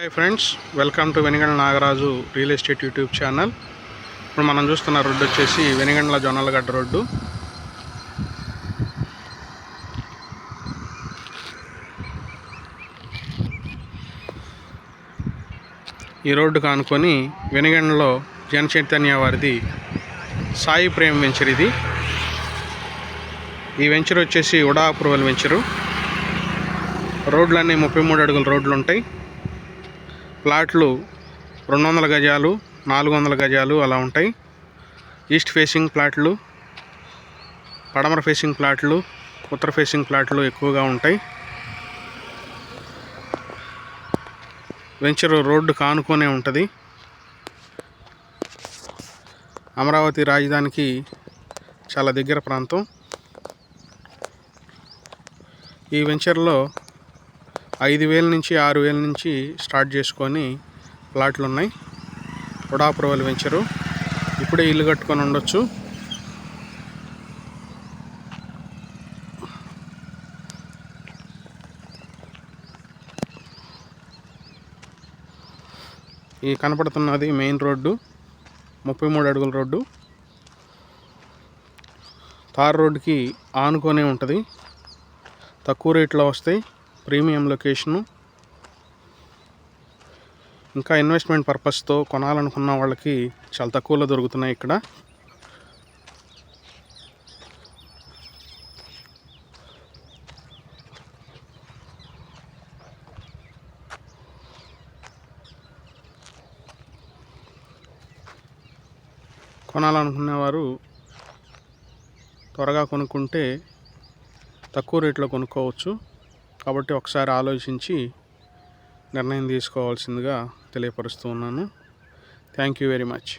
Hi friends, welcome to Venigandla Nagaraju real estate YouTube channel. ఇప్పుడు మనం చూస్తున్న రోడ్డు వచ్చేసి వెనిగండ్ల జొన్నలగడ్డ రోడ్డు. ఈ రోడ్డు కానుకొని వెనిగండ్లలో జనచైతన్య వారిది సాయి ప్రేమ్ వెంచర్. ఈ వెంచర్ వచ్చేసి ఉడా అప్రూవల్ వెంచరు. రోడ్లన్నీ 33 అడుగుల రోడ్లు ఉంటాయి. ప్లాట్లు 200 గజాలు, 400 గజాలు అలా ఉంటాయి. ఈస్ట్ ఫేసింగ్ ప్లాట్లు, పడమర ఫేసింగ్ ప్లాట్లు, ఉత్తర ఫేసింగ్ ప్లాట్లు ఎక్కువగా ఉంటాయి. వెంచర్ రోడ్డు కానుకొనే ఉంటుంది. అమరావతి రాజధానికి చాలా దగ్గర ప్రాంతం. ఈ వెంచర్లో 5,000 నుంచి 6,000 నుంచి స్టార్ట్ చేసుకొని ప్లాట్లు ఉన్నాయి. ఉడా అప్రూవల్ వెంచరు. ఇప్పుడే ఇల్లు కట్టుకొని ఉండొచ్చు. ఈ కనపడుతున్నది మెయిన్ రోడ్డు, 33 అడుగుల రోడ్డు. తార్ రోడ్డుకి ఆనుకొనే ఉంటుంది. తక్కువ రేట్లో వస్తాయి. Premium location. ఇంకా ఇన్వెస్ట్మెంట్ పర్పస్తో కొనాలనుకున్న వాళ్ళకి చాలా తక్కువలో దొరుకుతున్నాయి ఇక్కడ. కొనాలనుకునేవారు త్వరగా కొనుక్కుంటే తక్కువ రేట్లో కొనుక్కోవచ్చు. కాబట్టి ఒకసారి ఆలోచించి నిర్ణయం తీసుకోవాల్సిందిగా తెలియపరుస్తూ ఉన్నాను. Thank you very much.